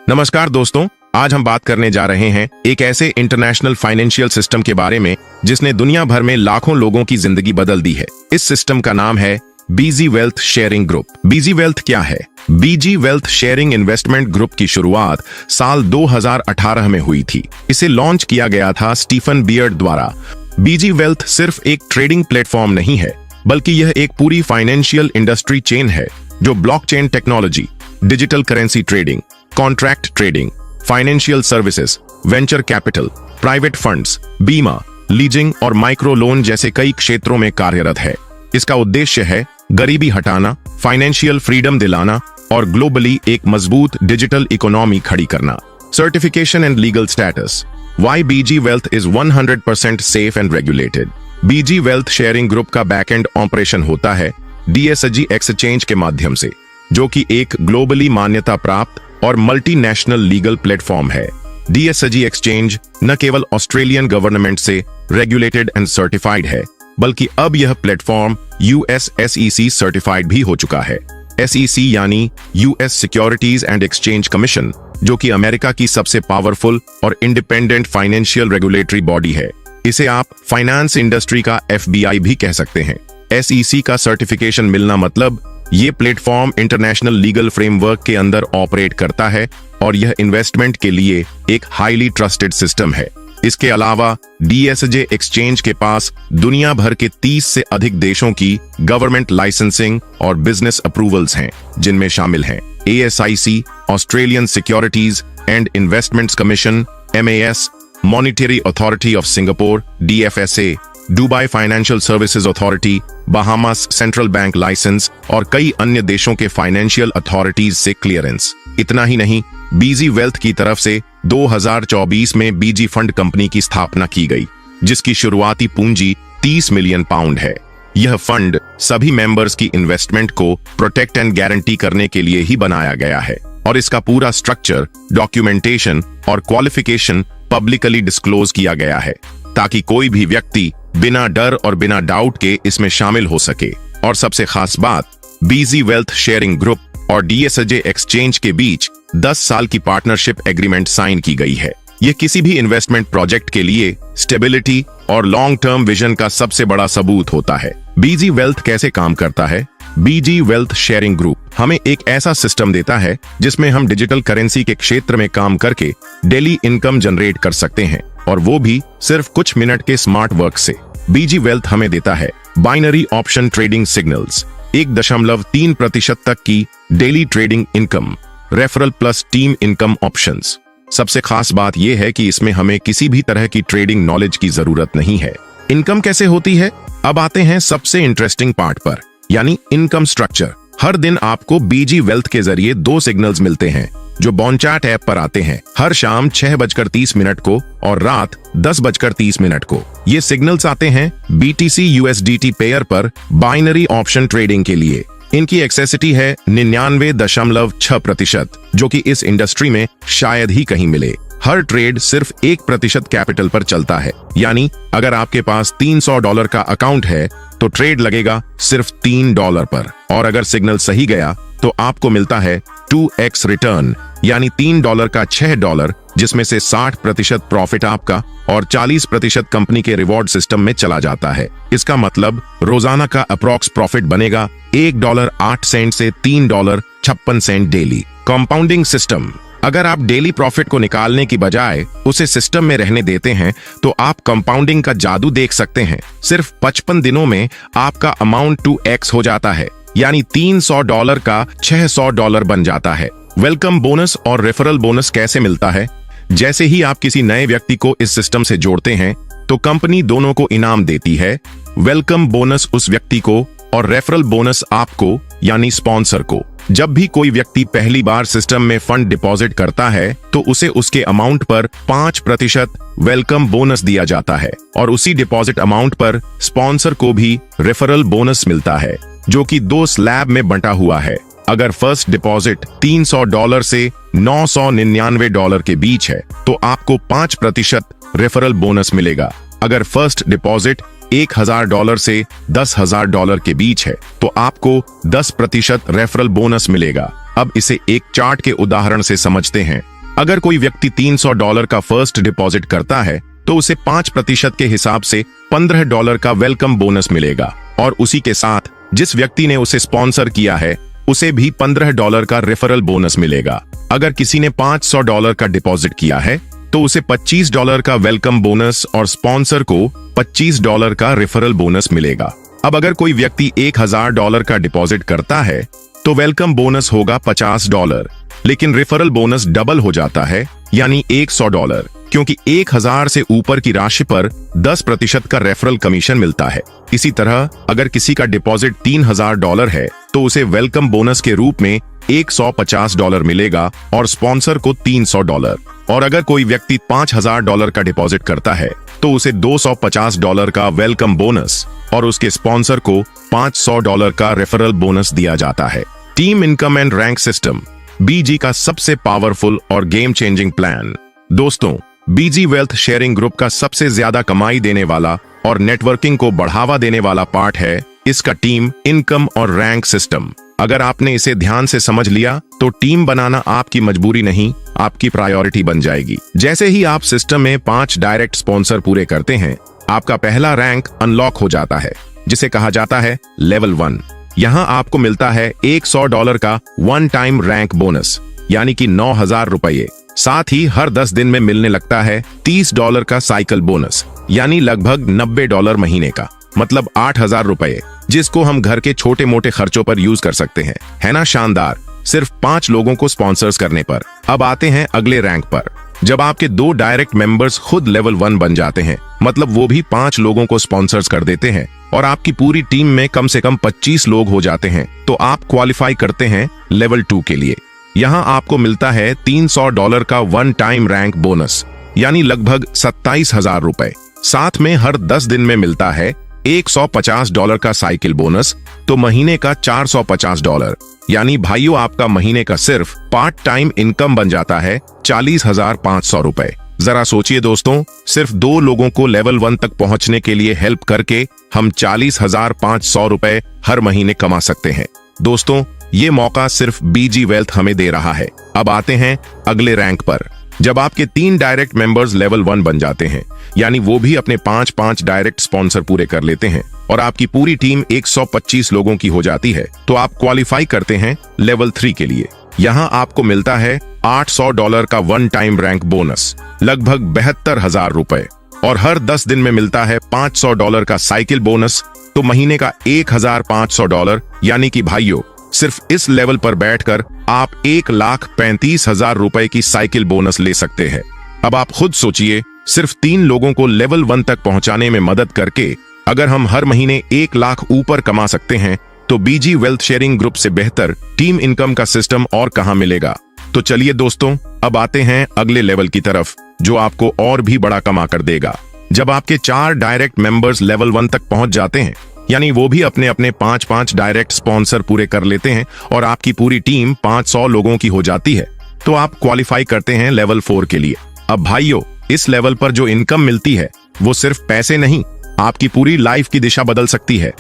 नमस्कार दोस्तों, आज हम बात करने जा रहे हैं एक ऐसे इंटरनेशनल फाइनेंशियल सिस्टम के बारे में जिसने दुनिया भर में लाखों लोगों की जिंदगी बदल दी है। इस सिस्टम का नाम है बीजी वेल्थ शेयरिंग ग्रुप। बीजी वेल्थ क्या है? बीजी वेल्थ शेयरिंग इन्वेस्टमेंट ग्रुप की शुरुआत साल 2018 में हुई थी। इसे लॉन्च किया गया था स्टीफन बियर्ड द्वारा। बीजी वेल्थ सिर्फ एक ट्रेडिंग प्लेटफॉर्म नहीं है, बल्कि यह एक पूरी फाइनेंशियल इंडस्ट्री चेन है जो blockchain technology, digital currency trading, contract trading, financial services, venture capital, private funds, बीमा, लीजिंग और माइक्रो लोन जैसे कई क्षेत्रों में कार्यरत है। इसका उद्देश्य है गरीबी हटाना, फाइनेंशियल फ्रीडम दिलाना और ग्लोबली एक मजबूत डिजिटल इकोनॉमी खड़ी करना। Certification and legal status. Why BG Wealth is 100% safe and regulated? BG Wealth sharing group का बैकएंड ऑपरेशन होता है DSG एक्सचेंज के माध्यम से, जो कि एक ग्लोबली मान्यता प्राप्त और मल्टीनेशनल लीगल प्लेटफॉर्म है। DSG एक्सचेंज न केवल ऑस्ट्रेलियन गवर्नमेंट से रेगुलेटेड एंड सर्टिफाइड है, बल्कि अब यह प्लेटफॉर्म US SEC सर्टिफाइड भी हो चुका है। SEC यानी US securities and exchange commission, जो कि अमेरिका की सबसे पावरफुल और इंडिपेंडेंट फाइनेंशियल रेगुलेटरी बॉडी है। इसे आप फाइनेंस इंडस्ट्री का FBI भी कह सकते हैं। SEC का सर्टिफिकेशन मिलना मतलब ये प्लेटफॉर्म इंटरनेशनल लीगल फ्रेमवर्क के अंदर ऑपरेट करता है और यह इन्वेस्टमेंट के लिए एक हाईली ट्रस्टेड सिस्टम है। इसके अलावा DSG एक्सचेंज के पास दुनिया भर के 30 से अधिक देशों की गवर्नमेंट लाइसेंसिंग और बिजनेस अप्रूवल्स हैं, जिनमें शामिल हैं ASIC, Australian securities and investments commission, MAS, monetary authority of Singapore, DFSA, Dubai financial services authority, Bahamas central bank license और कई अन्य देशों के फाइनेंशियल अथॉरिटीज से क्लियरेंस। इतना ही नहीं, बीजी वेल्थ की तरफ से 2024 में बीजी फंड कंपनी की स्थापना की गई, जिसकी शुरुआती पूंजी 30 मिलियन पाउंड है। यह फंड सभी मेंबर्स की इन्वेस्टमेंट को प्रोटेक्ट एंड गारंटी करने के लिए ही बनाया गया है और इसका पूरा स्ट्रक्चर, डॉक्यूमेंटेशन और क्वालिफिकेशन पब्लिकली डिस्क्लोज किया गया है, ताकि कोई भी व्यक्ति बिना डर और बिना डाउट के इसमें शामिल हो सके। और सबसे खास बात, बीजी वेल्थ शेयरिंग ग्रुप और DSG एक्सचेंज के बीच 10 साल की पार्टनरशिप एग्रीमेंट साइन की गई है। यह किसी भी इन्वेस्टमेंट प्रोजेक्ट के लिए स्टेबिलिटी और लॉन्ग टर्म विजन का सबसे बड़ा सबूत होता है। बीजी वेल्थ कैसे काम करता है? बीजी वेल्थ शेयरिंग ग्रुप हमें एक ऐसा सिस्टम देता है जिसमें हम डिजिटल करेंसी के क्षेत्र में काम करके डेली इनकम जनरेट कर सकते हैं, और वो भी सिर्फ कुछ मिनट के स्मार्ट वर्क से। बीजी वेल्थ हमें देता है बाइनरी ऑप्शन ट्रेडिंग सिग्नल्स, 1.3% तक की daily trading income, referral plus team income options. सबसे खास बात यह है कि इसमें हमें किसी भी तरह की ट्रेडिंग नॉलेज की जरूरत नहीं है। इनकम कैसे होती है? अब आते हैं सबसे इंटरेस्टिंग पार्ट पर, यानी इनकम स्ट्रक्चर। हर दिन आपको बीजी वेल्थ के जरिए 2 सिग्नल्स मिलते हैं जो बॉन्चार्ट ऐप पर आते हैं, हर शाम 6:30 को और रात 10:30 को। ये सिग्नल्स आते हैं BTC USDT पेयर पर बाइनरी ऑप्शन ट्रेडिंग के लिए। इनकी एक्सेसिटी है 99.6%, जो कि इस इंडस्ट्री में शायद ही कहीं मिले। हर ट्रेड सिर्फ 1% कैपिटल पर चलता है, यानी अगर आपके पास $300 का अकाउंट है तो ट्रेड लगेगा सिर्फ $3 पर, और अगर सिग्नल सही गया तो आपको मिलता है 2x रिटर्न, यानी $3 का $6, जिसमें से 60% प्रॉफिट आपका और 40% कंपनी के रिवॉर्ड सिस्टम में चला जाता है। इसका मतलब रोजाना का अप्रॉक्स प्रॉफिट बनेगा $1.08 से $3.56 डेली। Compounding system. अगर आप डेली प्रॉफिट को निकालने की बजाय उसे सिस्टम में रहने देते हैं तो आप कंपाउंडिंग का जादू देख सकते हैं। सिर्फ 55 दिनों में आपका अमाउंट 2x हो जाता है, यानी $300 का $600 बन जाता है। वेलकम बोनस और रेफरल बोनस कैसे मिलता है? जैसे ही आप किसी नए व्यक्ति को इस सिस्टम से जोड़ते हैं तो कंपनी दोनों को इनाम देती है। वेलकम बोनस उस व्यक्ति को और रेफरल बोनस आपको, यानी स्पॉन्सर को। जब भी कोई व्यक्ति पहली बार सिस्टम में फंड डिपॉजिट करता है तो उसे उसके अमाउंट पर 5% वेलकम बोनस दिया जाता है, और उसी डिपॉजिट अमाउंट पर स्पॉन्सर को भी रेफरल बोनस मिलता है, जो कि 2 स्लैब में बंटा हुआ है। अगर फर्स्ट डिपॉजिट $300 से $999 के बीच है तो आपको 5% रेफरल बोनस मिलेगा। अगर फर्स्ट डिपॉजिट $1000 से $10,000 के बीच है तो आपको 10% रेफरल बोनस मिलेगा। अब इसे एक चार्ट के उदाहरण से समझते हैं। अगर कोई व्यक्ति $300 का फर्स्ट डिपॉजिट करता है तो उसे 5% के हिसाब से $15 का वेलकम बोनस मिलेगा, और उसी के साथ जिस व्यक्ति ने उसे स्पॉन्सर किया है उसे भी $15 का रेफरल बोनस मिलेगा। अगर किसी ने $500 का डिपॉजिट किया है तो उसे $25 का वेलकम बोनस और स्पॉन्सर को $25 का रेफरल बोनस मिलेगा। अब अगर कोई व्यक्ति $1000 का डिपॉजिट करता है तो वेलकम बोनस होगा $50, लेकिन रेफरल बोनस डबल हो जाता है, यानी $100, क्योंकि 1000 से ऊपर की राशि पर 10% का रेफरल कमीशन मिलता है। इसी तरह अगर किसी का डिपॉजिट $3000 है तो उसे वेलकम बोनस के रूप में $150 मिलेगा और स्पॉन्सर को $300, और अगर कोई व्यक्ति $5000 का डिपॉजिट करता है तो उसे $250 का वेलकम बोनस और उसके स्पॉन्सर को $500 का रेफरल बोनस दिया जाता है। Team income and rank system BG का सबसे पावरफुल और गेम चेंजिंग प्लान। दोस्तों, बीजी वेल्थ शेयरिंग ग्रुप का सबसे ज्यादा कमाई देने वाला और नेटवर्किंग को बढ़ावा देने वाला पार्ट है इसका टीम इनकम और रैंक सिस्टम। अगर आपने इसे ध्यान से समझ लिया तो टीम बनाना आपकी मजबूरी नहीं, आपकी प्रायोरिटी बन जाएगी। जैसे ही आप सिस्टम में 5 डायरेक्ट स्पॉन्सर पूरे करते हैं, आपका पहला रैंक अनलॉक हो जाता है, जिसे कहा जाता है लेवल 1। यहाँ आपको मिलता है $100 का वन टाइम रैंक बोनस, यानी कि $9000। साथ ही हर 10 दिन में मिलने लगता है $30 का साइकिल बोनस, यानी लगभग $90 महीने का, मतलब $8000, जिसको हम घर के छोटे मोटे खर्चों पर यूज कर सकते हैं। है ना शानदार? सिर्फ 5 लोगों को स्पॉन्सर्स करने पर। अब आते हैं अगले रैंक पर। जब आपके 2 डायरेक्ट मेंबर्स खुद लेवल 1 बन जाते हैं, मतलब वो भी 5 लोगों को स्पॉन्सर्स कर देते हैं, और आपकी पूरी टीम में कम से कम 25 लोग हो जाते हैं, तो आप क्वालिफाई करते हैं लेवल 2 के लिए। यहाँ आपको मिलता है $300 का वन टाइम रैंक बोनस, यानी लगभग $27000। साथ में हर 10 दिन में मिलता है $150 का साइकिल बोनस, तो महीने का $450, यानी भाइयों आपका महीने का सिर्फ पार्ट टाइम इनकम बन जाता है ₹40,500। जरा सोचिए दोस्तों, सिर्फ 2 लोगों को लेवल 1 तक पहुंचने के लिए हेल्प करके हम ₹40,500 हर महीने कमा सकते हैं। दोस्तों, ये मौका सिर्फ बीजी वेल्थ हमें दे रहा है। अब आते हैं अगले रैंक पर। जब आपके 3 डायरेक्ट मेंबर्स लेवल 1 बन जाते हैं, यानी वो भी अपने 5-5 डायरेक्ट स्पॉन्सर पूरे कर लेते हैं, और आपकी पूरी टीम 125 लोगों की हो जाती है, तो आप क्वालिफाई करते हैं लेवल 3 के लिए। यहाँ आपको मिलता है $800 का वन टाइम रैंक बोनस, लगभग ₹72,000, और हर 10 दिन में मिलता है $500 का साइकिल बोनस, तो महीने का $1,500, यानी कि भाइयों सिर्फ इस लेवल पर बैठकर आप ₹1,35,000 की साइकिल बोनस ले सकते हैं। अब आप खुद सोचिए, सिर्फ 3 लोगों को लेवल 1 तक पहुंचाने में मदद करके अगर हम हर महीने 1 लाख ऊपर कमा सकते हैं, तो बीजी वेल्थ शेयरिंग ग्रुप से बेहतर टीम इनकम का सिस्टम और कहां मिलेगा। तो चलिए दोस्तों, अब आते हैं अगले लेवल की तरफ, जो आपको और भी बड़ा कमा कर देगा। जब आपके 4 डायरेक्ट मेंबर्स लेवल 1 तक पहुंच जाते हैं, यानी वो भी अपने अपने 5-5 डायरेक्ट स्पॉन्सर पूरे कर लेते हैं, और आपकी पूरी टीम 500 लोगों की हो जाती है, तो आप क्वालिफाई करते हैं लेवल 4 के लिए। अब भाइयों, इस लेवल पर जो इनकम मिलती है वो सिर्फ पैसे नहीं, आपकी पूरी लाइफ की दिशा बदल सकती है।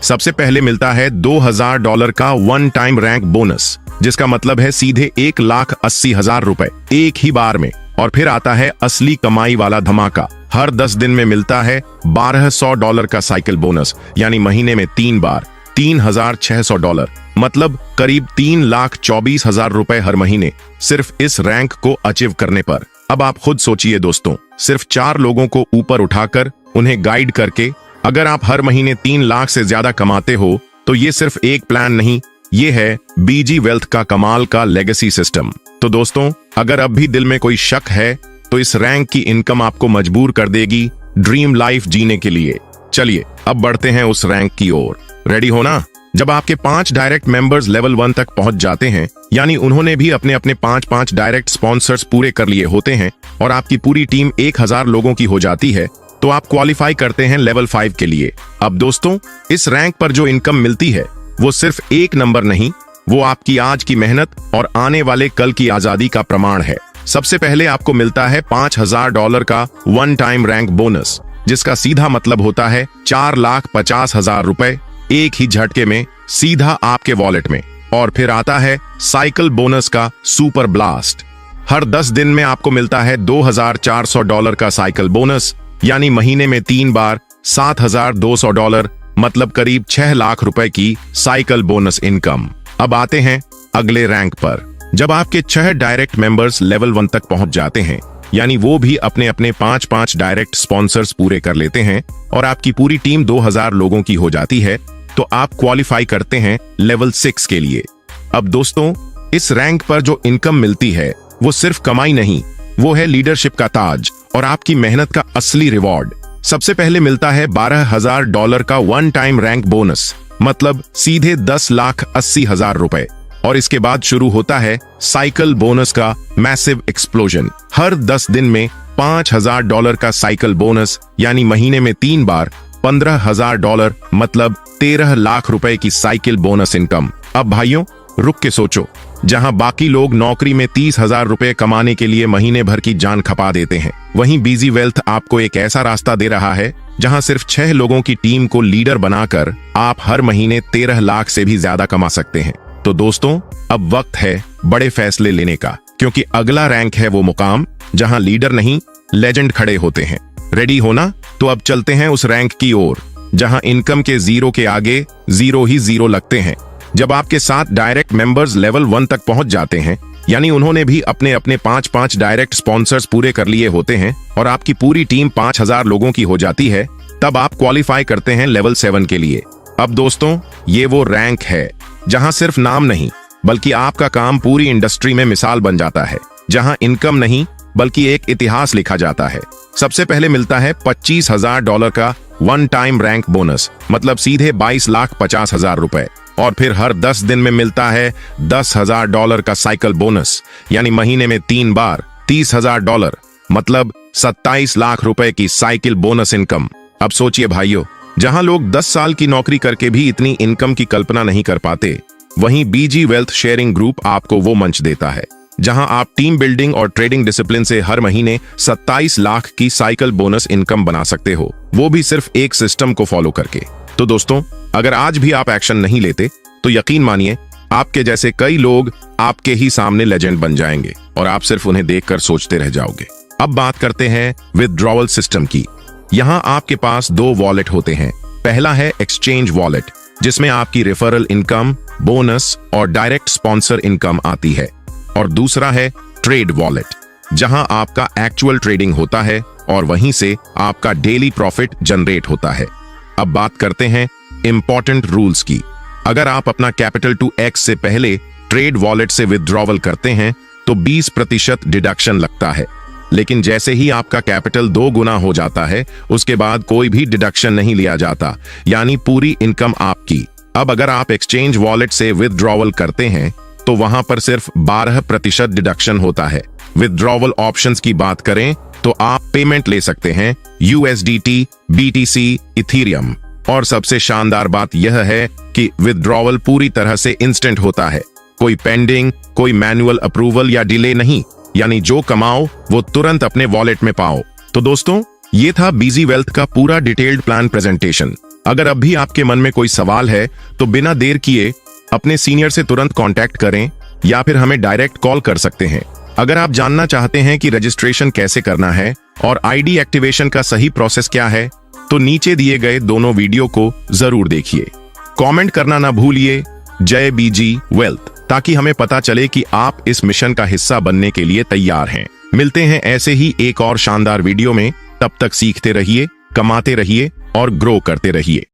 सबसे पहले मिलता है $2000 का वन टाइम रैंक बोनस, जिसका मतलब है सीधे $1,80,000 एक ही बार में। और फिर आता है असली कमाई वाला धमाका। हर 10 दिन में मिलता है $1200 का साइकिल बोनस, यानी महीने में 3 बार $3,600, मतलब करीब $3,24,000 हर महीने, सिर्फ इस रैंक को अचीव करने पर। अब आप खुद सोचिए दोस्तों, सिर्फ 4 लोगों को ऊपर उठाकर उन्हें गाइड करके अगर आप हर महीने 3 लाख से ज्यादा कमाते हो, तो ये सिर्फ एक प्लान नहीं, ये है बीजी वेल्थ का कमाल का लेगेसी सिस्टम। तो दोस्तों, अगर अब भी दिल में कोई शक है, तो इस रैंक की इनकम आपको मजबूर कर देगी ड्रीम लाइफ जीने के लिए। चलिए अब बढ़ते हैं उस रैंक की ओर। रेडी हो ना? जब आपके 5 डायरेक्ट मेंबर्स लेवल 1 तक पहुंच जाते हैं, यानी उन्होंने भी अपने अपने 5-5 डायरेक्ट स्पॉन्सर्स पूरे कर लिए होते हैं, और आपकी पूरी टीम 1000 लोगों की हो जाती है, तो आप क्वालिफाई करते हैं लेवल 5 के लिए। अब दोस्तों, इस रैंक पर जो इनकम मिलती है वो सिर्फ एक नंबर नहीं, वो आपकी आज की मेहनत और आने वाले कल की आजादी का प्रमाण है। सबसे पहले आपको मिलता है $5000 का वन टाइम रैंक बोनस, जिसका सीधा मतलब होता है $4,50,000 एक ही झटके में सीधा आपके वॉलेट में। और फिर आता है साइकिल बोनस का सुपर ब्लास्ट। हर 10 दिन में आपको मिलता है $2,400 का साइकिल बोनस, यानी महीने में 3 बार $7,200, मतलब करीब 6 लाख रुपए की साइकिल बोनस इनकम। अब आते हैं अगले रैंक पर। जब आपके 6 डायरेक्ट मेंबर्स लेवल 1 तक पहुंच जाते हैं, यानी वो भी अपने अपने 5-5 डायरेक्ट स्पॉन्सर्स पूरे कर लेते हैं और आपकी पूरी टीम 2000 लोगों की हो जाती है, तो आप क्वालिफाई करते हैं लेवल 6 के लिए। अब दोस्तों, इस रैंक पर जो इनकम मिलती है वो सिर्फ कमाई नहीं, वो है लीडरशिप का ताज और आपकी मेहनत का असली रिवॉर्ड। सबसे पहले मिलता है $12,000 का वन टाइम रैंक बोनस, मतलब सीधे 10,80,000 रुपए। और इसके बाद शुरू होता है साइकिल बोनस का मैसिव एक्सप्लोजन। हर 10 दिन में $5,000 का साइकिल बोनस, यानी महीने में 3 बार $15,000, मतलब 13 लाख रुपए की साइकिल बोनस इनकम। अब भाइयों, रुक के सोचो, जहां बाकी लोग नौकरी में 30,000 रुपए कमाने के लिए महीने भर की जान खपा देते हैं, वहीं बीजी वेल्थ आपको एक ऐसा रास्ता दे रहा है जहां सिर्फ 6 लोगों की टीम को लीडर बनाकर आप हर महीने 13 लाख से भी ज्यादा कमा सकते हैं। तो दोस्तों, अब वक्त है बड़े फैसले लेने का, क्योंकि अगला रैंक है वो मुकाम जहां लीडर नहीं, लेजेंड खड़े होते हैं। रेडी हो ना? तो अब चलते हैं उस रैंक की ओर जहां इनकम के 0 के आगे 0 ही 0 लगते हैं। जब आपके 7 डायरेक्ट मेंबर्स लेवल 1 तक पहुंच जाते हैं, यानी उन्होंने भी अपने अपने 5-5 डायरेक्ट स्पॉन्सर्स पूरे कर लिए होते हैं और आपकी पूरी टीम 5,000 लोगों की हो जाती है, तब आप क्वालिफाई करते हैं लेवल 7 के लिए। अब दोस्तों, ये वो रैंक है जहां सिर्फ नाम नहीं, बल्कि आपका काम पूरी इंडस्ट्री में मिसाल बन जाता है, जहां इनकम नहीं बल्कि एक इतिहास लिखा जाता है। सबसे पहले मिलता है $25,000 का वन टाइम रैंक बोनस, मतलब सीधे 22,50,000 रुपए। और फिर हर 10 दिन में मिलता है $10,000 का साइकिल बोनस, यानी महीने में 3 बार $30,000, मतलब 27 लाख रुपए की साइकिल बोनस इनकम। अब सोचिए भाइयों, जहां लोग 10 साल की नौकरी करके भी इतनी इनकम की कल्पना नहीं कर पाते, वहीं बीजी वेल्थ शेयरिंग ग्रुप आपको वो मंच देता है जहां आप टीम बिल्डिंग और ट्रेडिंग डिसिप्लिन से हर महीने 27 लाख की साइकिल बोनस इनकम बना सकते हो, वो भी सिर्फ एक सिस्टम को फॉलो करके। तो दोस्तों, अगर आज भी आप एक्शन नहीं लेते, तो यकीन मानिए आपके जैसे कई लोग आपके ही सामने लेजेंड बन जाएंगे और आप सिर्फ उन्हें देखकर सोचते रह जाओगे। अब बात करते हैं विथड्रॉवल सिस्टम की। यहाँ आपके पास 2 वॉलेट होते हैं। पहला है एक्सचेंज वॉलेट, जिसमें आपकी रेफरल इनकम, बोनस और डायरेक्ट स्पॉन्सर इनकम आती है, और दूसरा है ट्रेड वॉलेट, जहां आपका एक्चुअल ट्रेडिंग होता है और वहीं से आपका डेली प्रॉफिट जनरेट होता है। अब बात करते हैं इंपॉर्टेंट रूल्स की। अगर आप अपना कैपिटल टू एक्स से पहले ट्रेड वॉलेट से विथड्रॉवल करते हैं तो 20% डिडक्शन लगता है, लेकिन जैसे ही आपका कैपिटल 2 गुना हो जाता है, उसके बाद कोई भी डिडक्शन नहीं लिया जाता, यानी पूरी इनकम आपकी। अब अगर आप एक्सचेंज वॉलेट से विथड्रॉवल करते हैं तो वहां पर सिर्फ 12% डिडक्शन होता है। विथड्रॉवल ऑप्शंस की बात करें तो आप पेमेंट ले सकते हैं USDT, BTC, इथीरियम, और सबसे शानदार बात यह है कि विथड्रॉवल पूरी तरह से इंस्टेंट होता है। कोई पेंडिंग, कोई मैनुअल अप्रूवल या डिले नहीं, यानी जो कमाओ वो तुरंत अपने वॉलेट में पाओ। तो दोस्तों, ये था बीजी वेल्थ का पूरा डिटेल्ड प्लान प्रेजेंटेशन। अगर अब भी आपके मन में कोई सवाल है तो बिना देर किए अपने सीनियर से तुरंत कांटेक्ट करें या फिर हमें डायरेक्ट कॉल कर सकते हैं। अगर आप जानना चाहते हैं कि रजिस्ट्रेशन कैसे करना है और ID एक्टिवेशन का सही प्रोसेस क्या है, तो नीचे दिए गए दोनों वीडियो को जरूर देखिए। कमेंट करना ना भूलिए जय बीजी वेल्थ, ताकि हमें पता चले कि आप इस मिशन का हिस्सा बनने के लिए तैयार हैं। मिलते हैं ऐसे ही एक और शानदार वीडियो में। तब तक सीखते रहिए, कमाते रहिए और ग्रो करते रहिए।